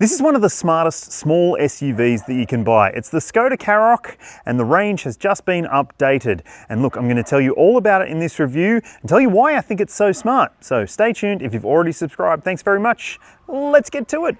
This is one of the smartest small SUVs that you can buy. It's the Skoda Karoq and the range has just been updated. And look, I'm going to tell you all about it in this review and tell you why I think it's so smart. So stay tuned. If you've already subscribed, thanks very much. Let's get to it.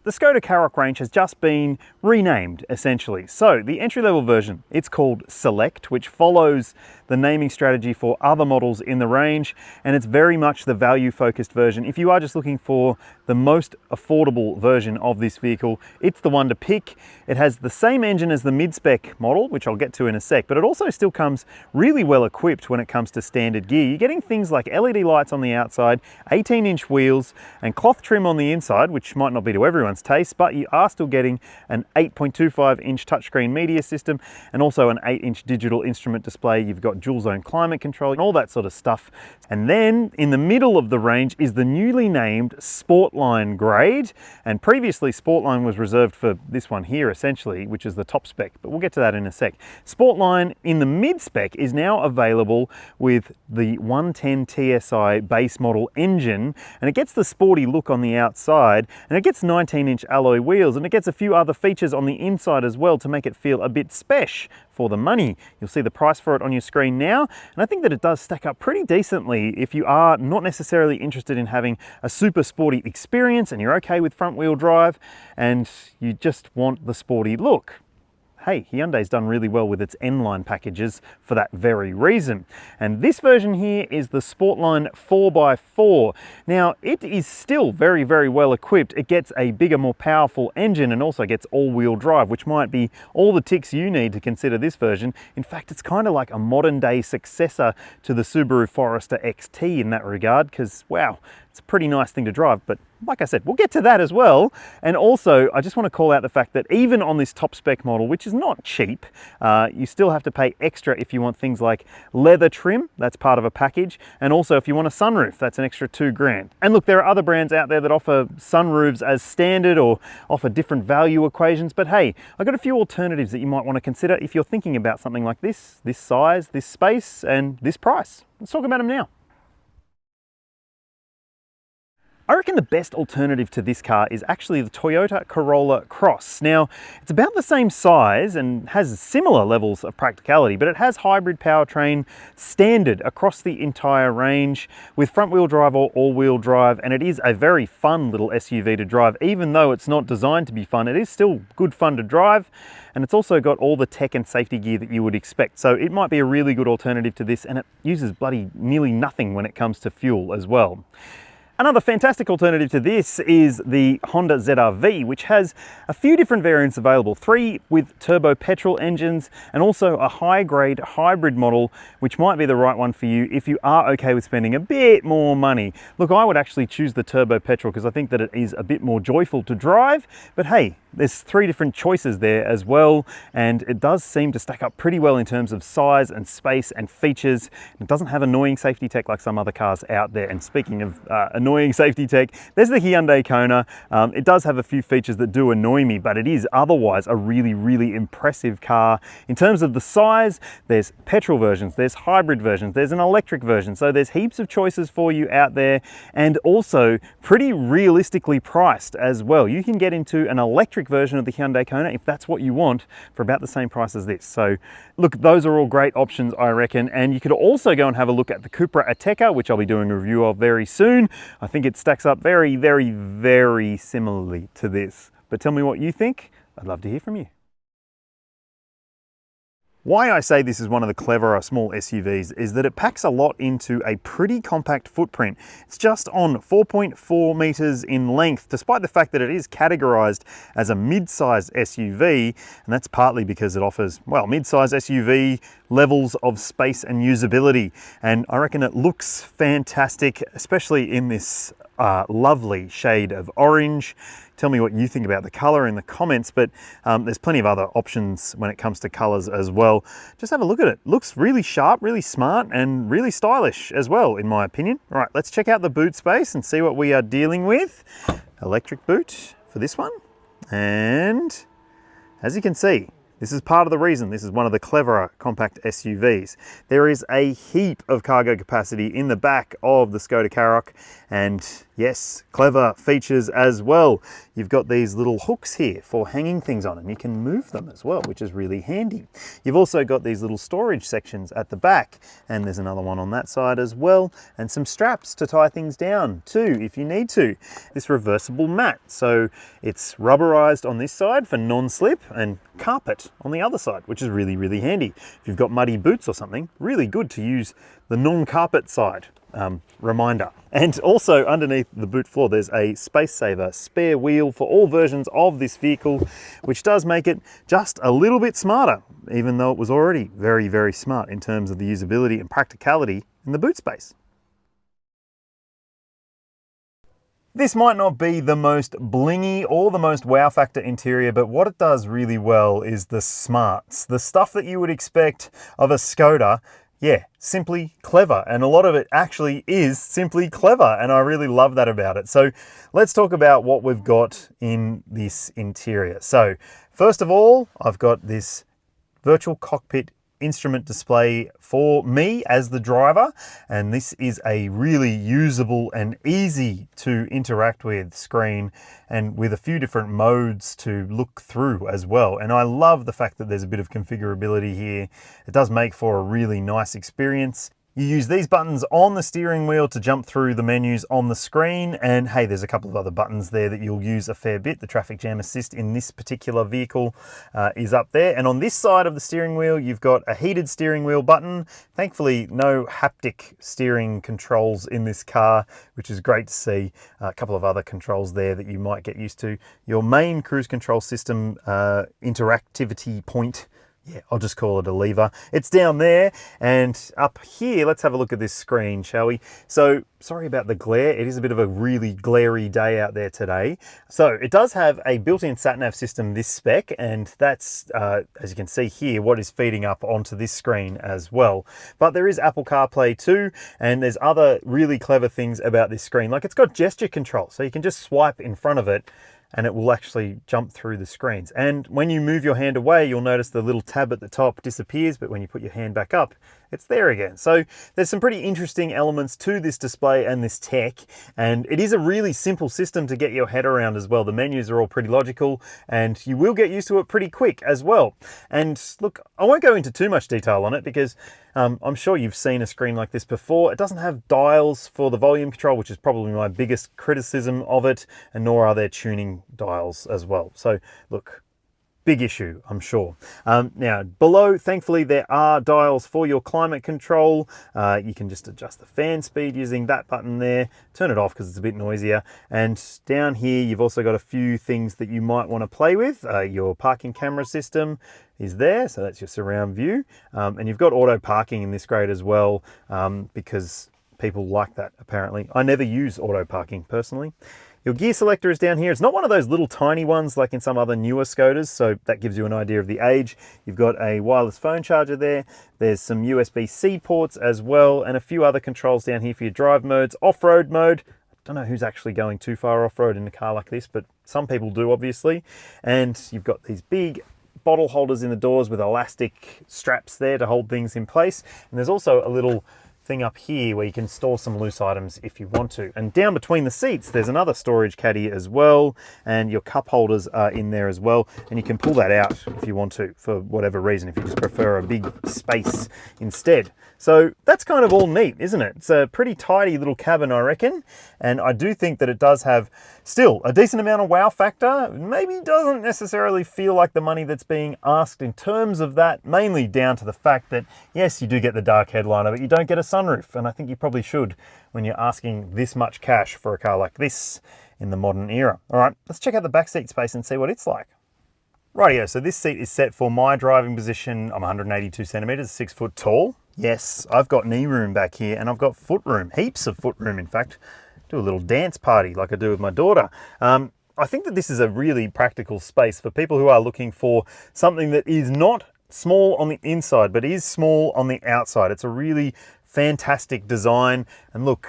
The Skoda Karoq range has just been renamed, essentially. So the entry-level version, it's called Select, which follows the naming strategy for other models in the range, and it's very much the value-focused version. If you are just looking for the most affordable version of this vehicle, it's the one to pick. It has the same engine as the mid-spec model, which I'll get to in a sec, but it also still comes really well equipped when it comes to standard gear. You're getting things like LED lights on the outside, 18-inch wheels, and cloth trim on the inside, which might not be to everyone's taste, but you are still getting an 8.25-inch touchscreen media system and also an 8-inch digital instrument display. You've got dual zone climate control and all that sort of stuff. And then in the middle of the range is the newly named Sportline grade. And previously Sportline was reserved for this one here essentially, which is the top spec, but we'll get to that in a sec. Sportline in the mid spec is now available with the 110 TSI base model engine, and it gets the sporty look on the outside, and it gets 19-inch alloy wheels, and it gets a few other features on the inside as well to make it feel a bit special for the money. You'll see the price for it on your screen now, and I think that it does stack up pretty decently if you are not necessarily interested in having a super sporty experience and you're okay with front wheel drive and you just want the sporty look. Hey, Hyundai's done really well with its N-Line packages for that very reason. And this version here is the Sportline 4x4. Now, it is still very, very well equipped. It gets a bigger, more powerful engine and also gets all-wheel drive, which might be all the ticks you need to consider this version. In fact, it's kind of like a modern-day successor to the Subaru Forester XT in that regard, because, wow, it's a pretty nice thing to drive, but like I said, we'll get to that as well. And also, I just want to call out the fact that even on this top spec model, which is not cheap, you still have to pay extra if you want things like leather trim, that's part of a package, and also if you want a sunroof, that's an extra $2,000. And look, there are other brands out there that offer sunroofs as standard or offer different value equations, but hey, I've got a few alternatives that you might want to consider if you're thinking about something like this size, this space, and this price. Let's talk about them now. I reckon the best alternative to this car is actually the Toyota Corolla Cross. Now, it's about the same size and has similar levels of practicality, but it has hybrid powertrain standard across the entire range with front-wheel drive or all-wheel drive, and it is a very fun little SUV to drive. Even though it's not designed to be fun, it is still good fun to drive, and it's also got all the tech and safety gear that you would expect. So it might be a really good alternative to this, and it uses bloody nearly nothing when it comes to fuel as well. Another fantastic alternative to this is the Honda ZR-V, which has a few different variants available, 3 with turbo petrol engines and also a high-grade hybrid model, which might be the right one for you if you are okay with spending a bit more money. Look, I would actually choose the turbo petrol because I think that it is a bit more joyful to drive, but hey, there's 3 different choices there as well, and it does seem to stack up pretty well in terms of size and space and features. It doesn't have annoying safety tech like some other cars out there, and speaking of annoying safety tech, there's the Hyundai Kona. It does have a few features that do annoy me, but it is otherwise a really, really impressive car. In terms of the size, there's petrol versions, there's hybrid versions, there's an electric version, so there's heaps of choices for you out there, and also pretty realistically priced as well. You can get into an electric version of the Hyundai Kona if that's what you want for about the same price as this. So look, those are all great options, I reckon. And you could also go and have a look at the Cupra Ateca, which I'll be doing a review of very soon. I think it stacks up very, very, very similarly to this. But tell me what you think. I'd love to hear from you. Why I say this is one of the cleverer small SUVs is that it packs a lot into a pretty compact footprint. It's just on 4.4 meters in length, despite the fact that it is categorized as a mid-sized SUV, and that's partly because it offers, well, mid-sized SUV levels of space and usability. And I reckon it looks fantastic, especially in this lovely shade of orange. Tell me what you think about the color in the comments, but there's plenty of other options when it comes to colors as well. Just have a look at it. Looks really sharp, really smart, and really stylish as well, in my opinion. All right, let's check out the boot space and see what we are dealing with. Electric boot for this one. And as you can see, This is part of the reason this is one of the cleverer compact SUVs. There is a heap of cargo capacity in the back of the Skoda Karoq, and yes, clever features as well. You've got these little hooks here for hanging things on, and you can move them as well, which is really handy. You've also got these little storage sections at the back, and there's another one on that side as well, and some straps to tie things down too if you need to. This reversible mat, so it's rubberized on this side for non-slip, and carpet on the other side, which is really, really handy. If you've got muddy boots or something, really good to use the non-carpet side. Reminder. And also underneath the boot floor, there's a space saver spare wheel for all versions of this vehicle, which does make it just a little bit smarter, even though it was already very, very smart in terms of the usability and practicality in the boot space. This might not be the most blingy or the most wow factor interior, but what it does really well is the smarts, the stuff that you would expect of a Skoda. Yeah, simply clever. And a lot of it actually is simply clever. And I really love that about it. So let's talk about what we've got in this interior. So first of all, I've got this virtual cockpit instrument display for me as the driver, and this is a really usable and easy to interact with screen, and with a few different modes to look through as well. And I love the fact that there's a bit of configurability here. It does make for a really nice experience. You use these buttons on the steering wheel to jump through the menus on the screen, and hey, there's a couple of other buttons there that you'll use a fair bit. The traffic jam assist in this particular vehicle is up there, and on this side of the steering wheel you've got a heated steering wheel button. Thankfully no haptic steering controls in this car, which is great to see. A couple of other controls there that you might get used to. Your main cruise control system interactivity point, yeah, I'll just call it a lever. It's down there, and up here, let's have a look at this screen, shall we? So, sorry about the glare. It is a bit of a really glary day out there today. So, it does have a built-in sat-nav system, this spec, and that's, as you can see here, what is feeding up onto this screen as well. But there is Apple CarPlay too, and there's other really clever things about this screen. Like, it's got gesture control, so you can just swipe in front of it, and it will actually jump through the screens. And when you move your hand away, you'll notice the little tab at the top disappears, but when you put your hand back up, it's there again. So there's some pretty interesting elements to this display and this tech, and it is a really simple system to get your head around as well. The menus are all pretty logical, and you will get used to it pretty quick as well. And look, I won't go into too much detail on it because I'm sure you've seen a screen like this before. It doesn't have dials for the volume control, which is probably my biggest criticism of it, and nor are there tuning dials as well. So look, big issue, I'm sure. Now, below, thankfully, there are dials for your climate control. You can just adjust the fan speed using that button there. Turn it off because it's a bit noisier. And down here, you've also got a few things that you might want to play with. Your parking camera system is there, so that's your surround view. And you've got auto parking in this grade as well, because people like that, apparently. I never use auto parking personally. Your gear selector is down here. It's not one of those little tiny ones like in some other newer Skodas, so that gives you an idea of the age. You've got a wireless phone charger there. There's some USB-C ports as well, and a few other controls down here for your drive modes. Off-road mode. I don't know who's actually going too far off-road in a car like this, but some people do, obviously. And you've got these big bottle holders in the doors with elastic straps there to hold things in place. And there's also a little thing up here where you can store some loose items if you want to. And down between the seats, there's another storage caddy as well, and your cup holders are in there as well. And you can pull that out if you want to, for whatever reason, if you just prefer a big space instead. So that's kind of all neat, isn't it? It's a pretty tidy little cabin, I reckon. And I do think that it does have still a decent amount of wow factor. Maybe doesn't necessarily feel like the money that's being asked in terms of that, mainly down to the fact that, yes, you do get the dark headliner, but you don't get a sunroof. And I think you probably should when you're asking this much cash for a car like this in the modern era. All right, let's check out the back seat space and see what it's like. Rightio, so this seat is set for my driving position. I'm 182 centimeters, 6 foot tall. Yes, I've got knee room back here, and I've got foot room, heaps of foot room, in fact. Do a little dance party like I do with my daughter. I think that this is a really practical space for people who are looking for something that is not small on the inside, but is small on the outside. It's a really fantastic design. And look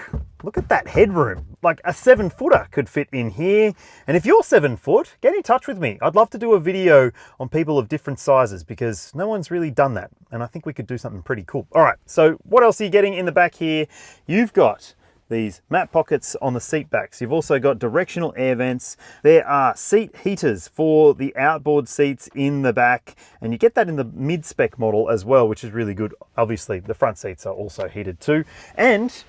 at that headroom. Like a 7-footer could fit in here. And if you're 7 foot, get in touch with me. I'd love to do a video on people of different sizes because no one's really done that. And I think we could do something pretty cool. All right, so what else are you getting in the back here? You've got these mat pockets on the seat backs. You've also got directional air vents. There are seat heaters for the outboard seats in the back, and you get that in the mid-spec model as well, which is really good. Obviously, the front seats are also heated too. And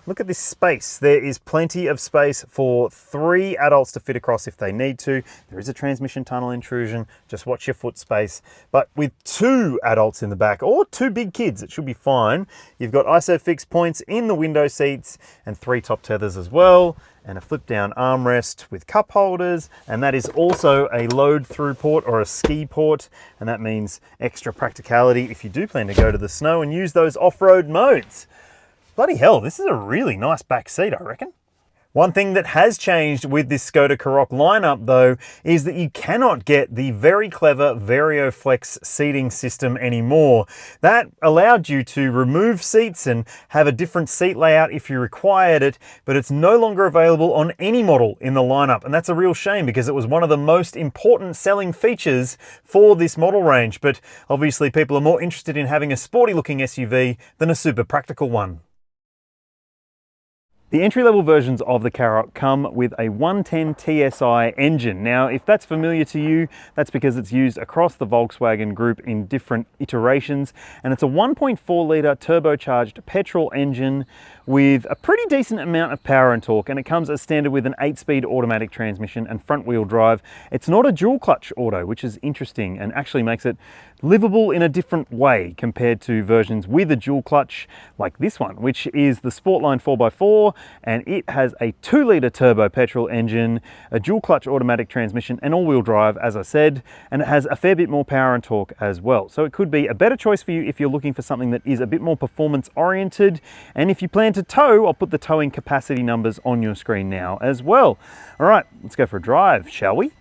look at this space. There is plenty of space for 3 adults to fit across if they need to. There is a transmission tunnel intrusion. Just watch your foot space. But with 2 adults in the back, or 2 big kids, it should be fine. You've got ISOFIX points in the window seats and 3 top tethers as well, and a flip down armrest with cup holders. And that is also a load through port or a ski port. And that means extra practicality if you do plan to go to the snow and use those off-road modes. Bloody hell, this is a really nice back seat, I reckon. One thing that has changed with this Skoda Karoq lineup though, is that you cannot get the very clever VarioFlex seating system anymore. That allowed you to remove seats and have a different seat layout if you required it, but it's no longer available on any model in the lineup. And that's a real shame because it was one of the most important selling features for this model range. But obviously people are more interested in having a sporty looking SUV than a super practical one. The entry-level versions of the Karoq come with a 110 TSI engine. Now, if that's familiar to you, that's because it's used across the Volkswagen group in different iterations, and it's a 1.4 litre turbocharged petrol engine with a pretty decent amount of power and torque, and it comes as standard with an 8-speed automatic transmission and front-wheel drive. It's not a dual-clutch auto, which is interesting and actually makes it livable in a different way compared to versions with a dual clutch like this one, which is the Sportline 4x4, and it has a 2-litre turbo petrol engine, a dual clutch automatic transmission and all-wheel drive, as I said, and it has a fair bit more power and torque as well. So it could be a better choice for you if you're looking for something that is a bit more performance oriented. And if you plan to tow, I'll put the towing capacity numbers on your screen now as well. All right, let's go for a drive, shall we?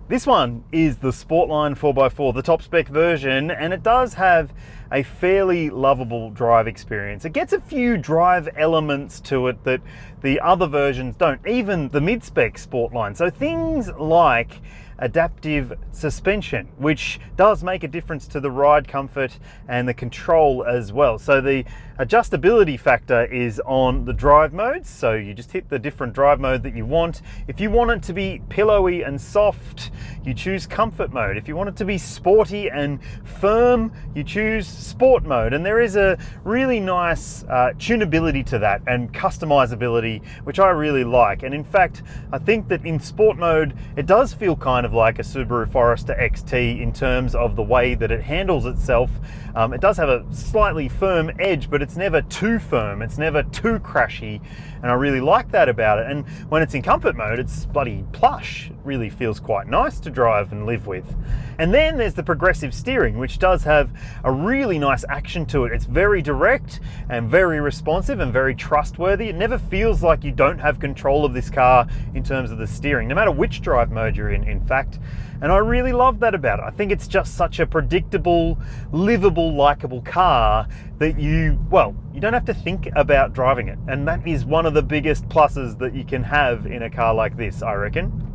This one is the Sportline 4x4, the top spec version, and it does have a fairly lovable drive experience. It gets a few drive elements to it that the other versions don't, even the mid-spec Sportline. So things like adaptive suspension, which does make a difference to the ride comfort and the control as well. So the adjustability factor is on the drive modes. So you just hit the different drive mode that you want. If you want it to be pillowy and soft, you choose comfort mode. If you want it to be sporty and firm, you choose sport mode. And there is a really nice tunability to that and customizability, which I really like. And in fact, I think that in sport mode, it does feel kind of like a Subaru Forester XT in terms of the way that it handles itself. It does have a slightly firm edge, but it's never too firm, it's never too crashy, and I really like that about it. And when it's in comfort mode, it's bloody plush. It really feels quite nice to drive and live with. And then there's the progressive steering, which does have a really nice action to it. It's very direct and very responsive and very trustworthy. It never feels like you don't have control of this car in terms of the steering, no matter which drive mode you're in fact. And I really love that about it. I think it's just such a predictable, livable, likable car that you don't have to think about driving it. And that is one of the biggest pluses that you can have in a car like this, I reckon.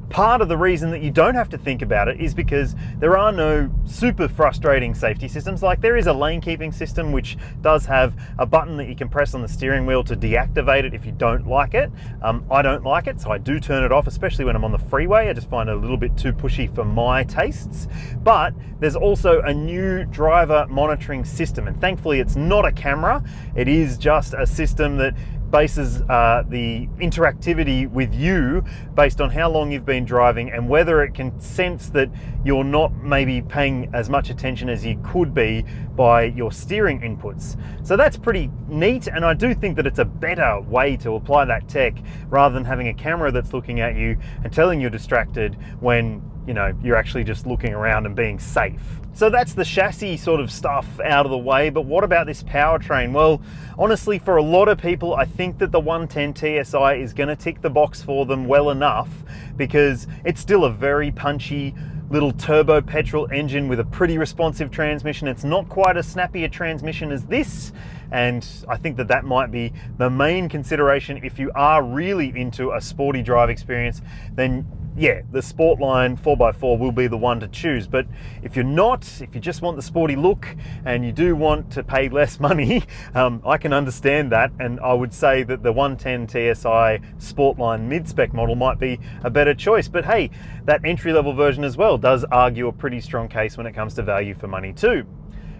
Part of the reason that you don't have to think about it is because there are no super frustrating safety systems. Like there is a lane keeping system, which does have a button that you can press on the steering wheel to deactivate it if you don't like it. I don't like it, so I do turn it off, especially when I'm on the freeway. I just find it a little bit too pushy for my tastes. But there's also a new driver monitoring system, and thankfully it's not a camera. It is just a system that bases the interactivity with you based on how long you've been driving and whether it can sense that you're not maybe paying as much attention as you could be by your steering inputs. So that's pretty neat, and I do think that it's a better way to apply that tech rather than having a camera that's looking at you and telling you're distracted when you're actually just looking around and being safe. So that's the chassis sort of stuff out of the way, but what about this powertrain? Well, honestly, for a lot of people, I think that the 110 TSI is going to tick the box for them well enough because it's still a very punchy, little turbo petrol engine with a pretty responsive transmission. It's not quite as snappy a transmission as this, and I think that that might be the main consideration if you are really into a sporty drive experience. Then yeah, the Sportline 4x4 will be the one to choose. But if you're not, if you just want the sporty look and you do want to pay less money, I can understand that, and I would say that the 110 TSI Sportline mid-spec model might be a better choice. But hey, that entry-level version as well does argue a pretty strong case when it comes to value for money too.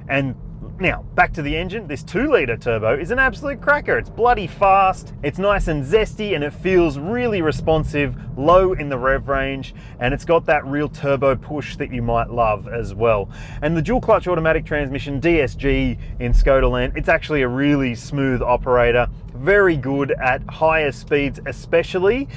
And now, back to the engine. This 2-litre turbo is an absolute cracker. It's bloody fast, it's nice and zesty, and it feels really responsive, low in the rev range, and it's got that real turbo push that you might love as well. And the dual clutch automatic transmission, DSG in Skoda land, it's actually a really smooth operator, very good at higher speeds especially,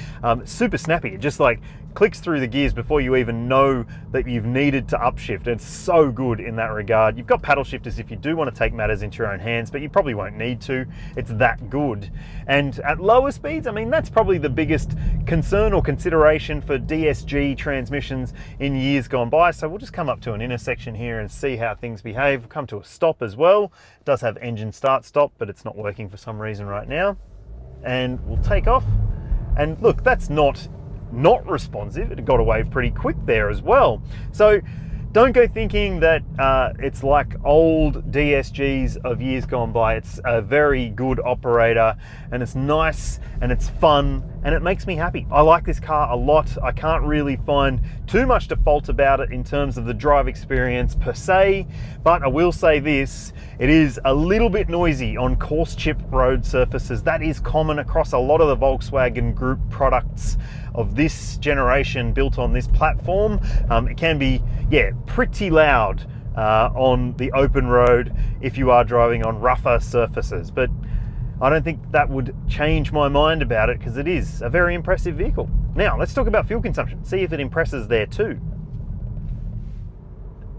super snappy. It just like clicks through the gears before you even know that you've needed to upshift. It's so good in that regard. You've got paddle shifters if you do want to take matters into your own hands, but you probably won't need to. It's that good. And at lower speeds, I mean, that's probably the biggest concern or consideration for DSG transmissions in years gone by. So we'll just come up to an intersection here and see how things behave. We'll come to a stop as well. It does have engine start stop, but it's not working for some reason right now. And we'll take off. And look, that's not responsive. It got away pretty quick there as well. So don't go thinking that it's like old DSGs of years gone by. It's a very good operator, and it's nice and it's fun and it makes me happy. I like this car a lot. I can't really find too much to fault about it in terms of the drive experience per se, but I will say this, it is a little bit noisy on coarse chip road surfaces. That is common across a lot of the Volkswagen Group products of this generation built on this platform. It can be, yeah, pretty loud on the open road if you are driving on rougher surfaces, but I don't think that would change my mind about it because it is a very impressive vehicle. Now, let's talk about fuel consumption, see if it impresses there too.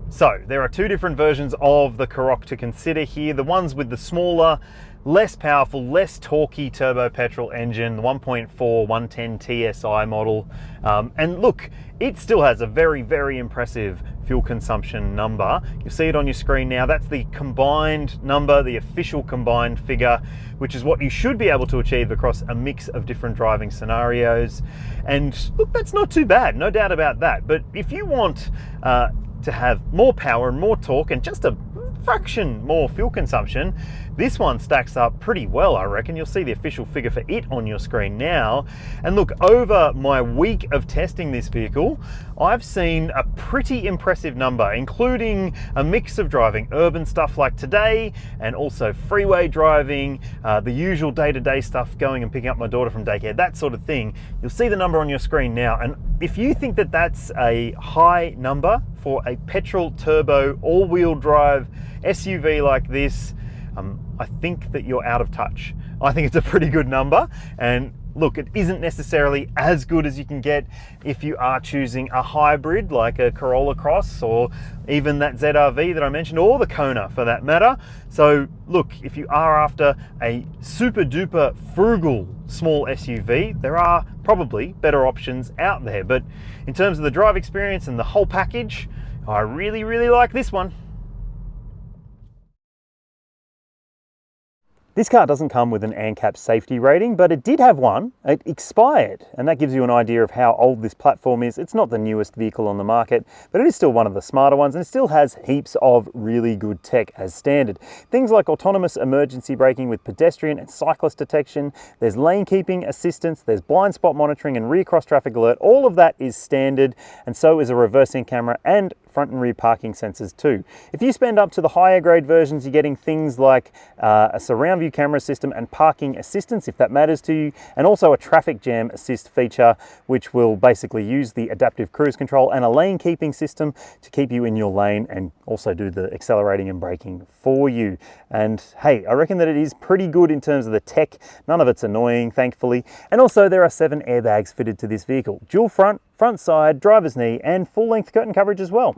So, there are two different versions of the Karoq to consider here. The ones with the smaller, less powerful, less torquey turbo petrol engine, the 1.4 110 TSI model. And look, it still has a very, very impressive fuel consumption number. You'll see it on your screen now. That's the combined number, the official combined figure, which is what you should be able to achieve across a mix of different driving scenarios. And look, that's not too bad, no doubt about that. But if you want to have more power and more torque and just a fraction more fuel consumption, this one stacks up pretty well, I reckon. You'll see the official figure for it on your screen now. And look, over my week of testing this vehicle, I've seen a pretty impressive number, including a mix of driving urban stuff like today and also freeway driving, the usual day-to-day stuff, going and picking up my daughter from daycare, that sort of thing. You'll see the number on your screen now. And if you think that that's a high number for a petrol turbo all-wheel drive SUV like this, I think that you're out of touch. I think it's a pretty good number, and look, it isn't necessarily as good as you can get if you are choosing a hybrid like a Corolla Cross or even that ZR-V that I mentioned, or the Kona for that matter. So look, if you are after a super duper frugal small SUV, there are probably better options out there. But in terms of the drive experience and the whole package, I really, really like this one. This car doesn't come with an ANCAP safety rating, but it did have one. It expired, and that gives you an idea of how old this platform is. It's not the newest vehicle on the market, but it is still one of the smarter ones, and it still has heaps of really good tech as standard. Things like autonomous emergency braking with pedestrian and cyclist detection, there's lane keeping assistance, there's blind spot monitoring and rear cross traffic alert. All of that is standard, and so is a reversing camera and front and rear parking sensors too. If you spend up to the higher grade versions, you're getting things like a surround view camera system and parking assistance if that matters to you, and also a traffic jam assist feature, which will basically use the adaptive cruise control and a lane keeping system to keep you in your lane and also do the accelerating and braking for you. And hey, I reckon that it is pretty good in terms of the tech. None of it's annoying, thankfully. And also there are 7 airbags fitted to this vehicle. Dual front side, driver's knee, and full length curtain coverage as well.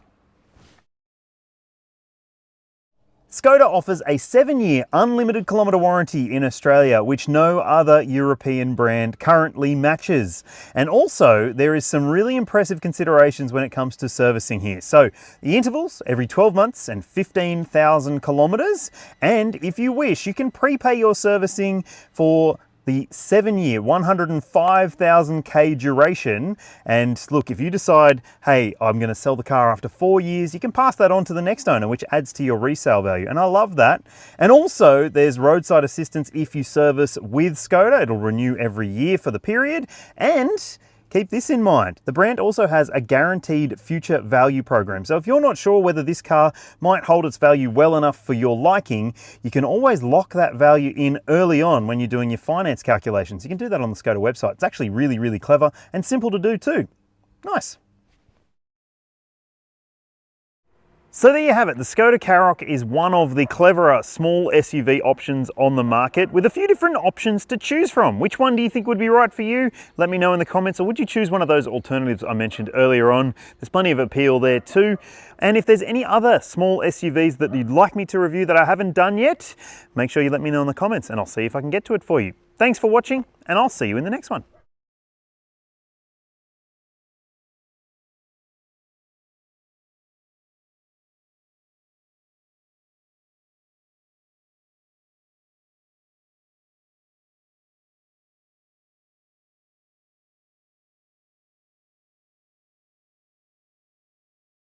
Skoda offers a 7-year unlimited kilometre warranty in Australia, which no other European brand currently matches. And also, there is some really impressive considerations when it comes to servicing here. So, the intervals, every 12 months and 15,000 kilometres. And if you wish, you can prepay your servicing for the 7-year, 105,000 K duration. And look, if you decide, hey, I'm going to sell the car after 4 years, you can pass that on to the next owner, which adds to your resale value. And I love that. And also there's roadside assistance if you service with Skoda. It'll renew every year for the period. And keep this in mind, the brand also has a guaranteed future value program. So if you're not sure whether this car might hold its value well enough for your liking, you can always lock that value in early on when you're doing your finance calculations. You can do that on the Skoda website. It's actually really, really clever and simple to do too. Nice. So there you have it. The Skoda Karoq is one of the cleverer small SUV options on the market with a few different options to choose from. Which one do you think would be right for you? Let me know in the comments, or would you choose one of those alternatives I mentioned earlier on? There's plenty of appeal there too. And if there's any other small SUVs that you'd like me to review that I haven't done yet, make sure you let me know in the comments and I'll see if I can get to it for you. Thanks for watching, and I'll see you in the next one.